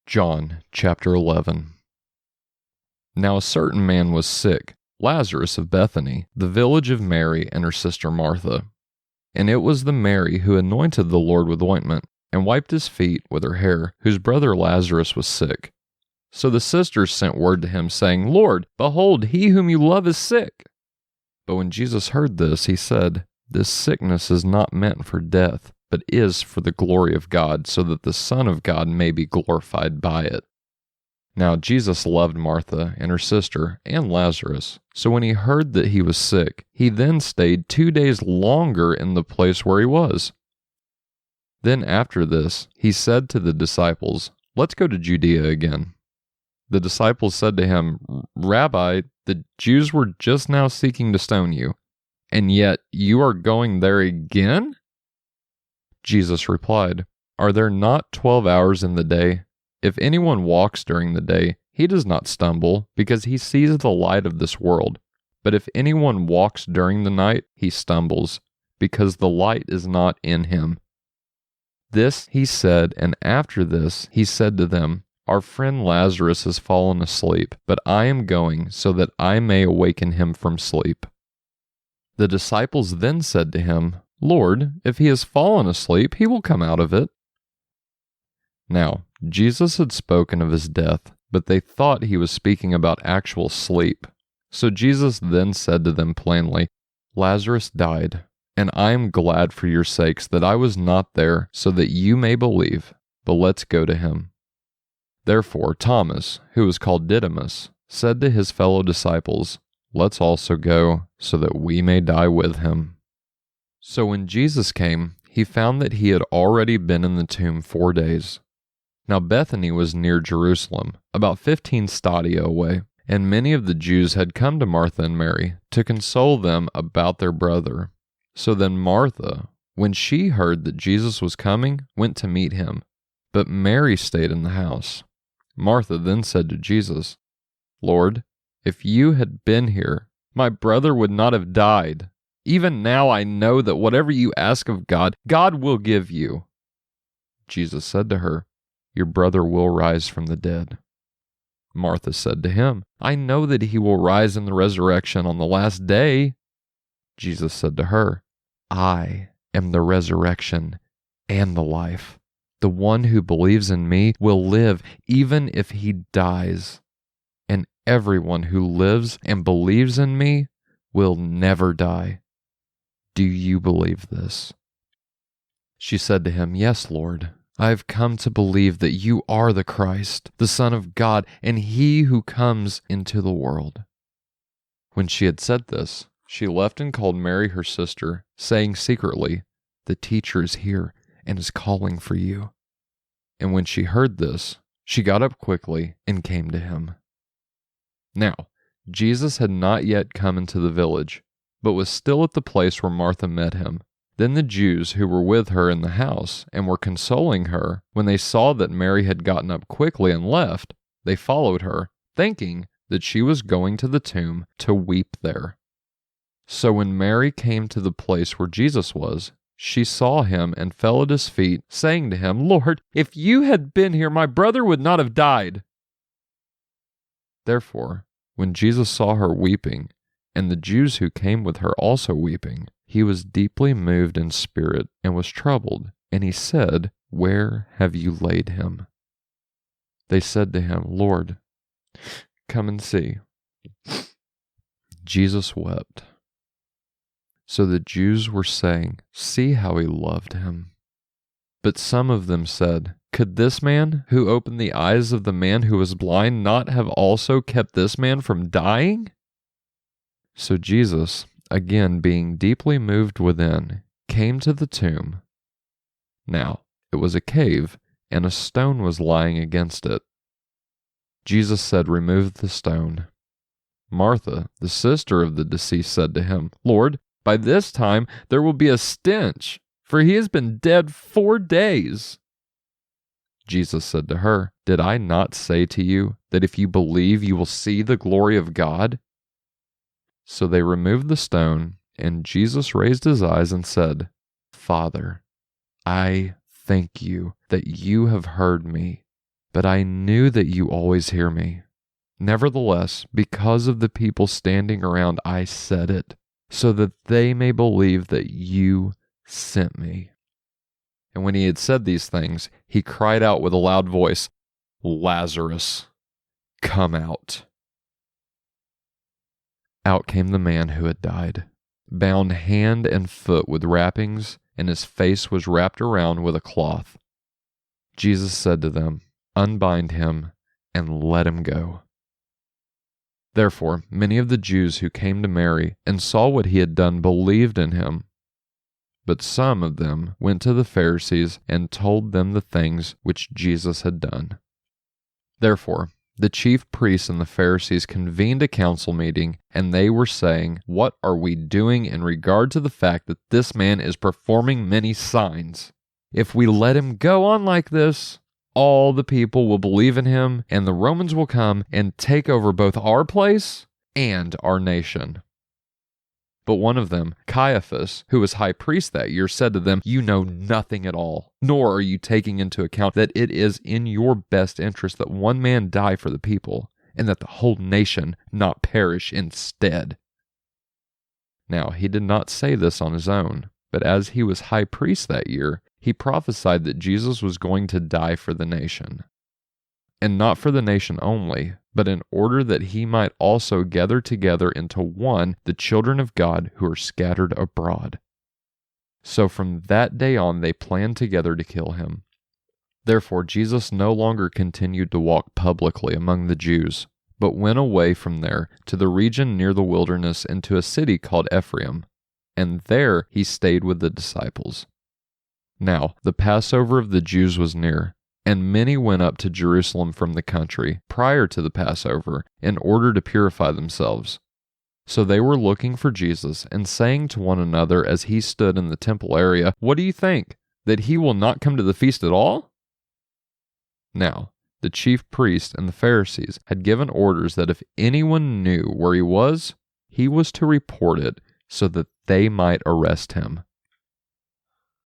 John chapter 11. Now a certain man was sick, Lazarus of Bethany, the village of Mary and her sister Martha. And it was the Mary who anointed the Lord with ointment, and wiped his feet with her hair, whose brother Lazarus was sick. So the sisters sent word to him, saying, Lord, behold, he whom you love is sick. But when Jesus heard this, he said, This sickness is not meant for death, but is for the glory of God, so that the Son of God may be glorified by it. Now Jesus loved Martha and her sister and Lazarus. So when he heard that he was sick, he then stayed 2 days longer in the place where he was. Then after this, he said to the disciples, Let's go to Judea again. The disciples said to him, Rabbi, the Jews were just now seeking to stone you, and yet you are going there again? Jesus replied, Are there not 12 hours in the day? If anyone walks during the day, he does not stumble, because he sees the light of this world. But if anyone walks during the night, he stumbles, because the light is not in him. This he said, and after this he said to them, Our friend Lazarus has fallen asleep, but I am going so that I may awaken him from sleep. The disciples then said to him, Lord, if he has fallen asleep, he will come out of it. Now, Jesus had spoken of his death, but they thought he was speaking about actual sleep. So Jesus then said to them plainly, Lazarus died, and I am glad for your sakes that I was not there, so that you may believe, but let's go to him. Therefore Thomas, who was called Didymus, said to his fellow disciples, Let's also go, so that we may die with him. So when Jesus came, he found that he had already been in the tomb 4 days. Now Bethany was near Jerusalem, about 15 stadia away, and many of the Jews had come to Martha and Mary to console them about their brother. So then Martha, when she heard that Jesus was coming, went to meet him, but Mary stayed in the house. Martha then said to Jesus, Lord, if you had been here, my brother would not have died. Even now I know that whatever you ask of God, God will give you. Jesus said to her, Your brother will rise from the dead. Martha said to him, I know that he will rise in the resurrection on the last day. Jesus said to her, I am the resurrection and the life. The one who believes in me will live even if he dies. And everyone who lives and believes in me will never die. Do you believe this? She said to him, Yes, Lord. I have come to believe that you are the Christ, the Son of God, and he who comes into the world. When she had said this, she left and called Mary her sister, saying secretly, The teacher is here and is calling for you. And when she heard this, she got up quickly and came to him. Now, Jesus had not yet come into the village, but was still at the place where Martha met him. Then the Jews who were with her in the house and were consoling her, when they saw that Mary had gotten up quickly and left, they followed her, thinking that she was going to the tomb to weep there. So when Mary came to the place where Jesus was, she saw him and fell at his feet, saying to him, Lord, if you had been here, my brother would not have died. Therefore, when Jesus saw her weeping, and the Jews who came with her also weeping, he was deeply moved in spirit and was troubled, and he said, Where have you laid him? They said to him, Lord, come and see. Jesus wept. So the Jews were saying, See how he loved him. But some of them said, Could this man, who opened the eyes of the man who was blind, not have also kept this man from dying? So Jesus, again being deeply moved within, came to the tomb. Now it was a cave, and a stone was lying against it. Jesus said, Remove the stone. Martha, the sister of the deceased, said to him, Lord, by this time there will be a stench, for he has been dead 4 days. Jesus said to her, Did I not say to you that if you believe you will see the glory of God? So they removed the stone, and Jesus raised his eyes and said, Father, I thank you that you have heard me. but I knew that you always hear me. Nevertheless, because of the people standing around, I said it, so that they may believe that you sent me." And when he had said these things, he cried out with a loud voice, "Lazarus, come out." Out came the man who had died, bound hand and foot with wrappings, and his face was wrapped around with a cloth. Jesus said to them, "Unbind him and let him go." Therefore, many of the Jews who came to Mary and saw what he had done believed in him. But some of them went to the Pharisees and told them the things which Jesus had done. Therefore, the chief priests and the Pharisees convened a council meeting, and they were saying, "What are we doing in regard to the fact that this man is performing many signs? If we let him go on like this, all the people will believe in him, and the Romans will come and take over both our place and our nation." But one of them, Caiaphas, who was high priest that year, said to them, "You know nothing at all, nor are you taking into account that it is in your best interest that one man die for the people, and that the whole nation not perish instead." Now he did not say this on his own, but as he was high priest that year, he prophesied that Jesus was going to die for the nation. And not for the nation only, but in order that he might also gather together into one the children of God who are scattered abroad. So from that day on they planned together to kill him. Therefore Jesus no longer continued to walk publicly among the Jews, but went away from there to the region near the wilderness into a city called Ephraim, and there he stayed with the disciples. Now the Passover of the Jews was near, and many went up to Jerusalem from the country prior to the Passover in order to purify themselves. So they were looking for Jesus and saying to one another as he stood in the temple area, "What do you think? That he will not come to the feast at all?" Now, the chief priests and the Pharisees had given orders that if anyone knew where he was to report it so that they might arrest him.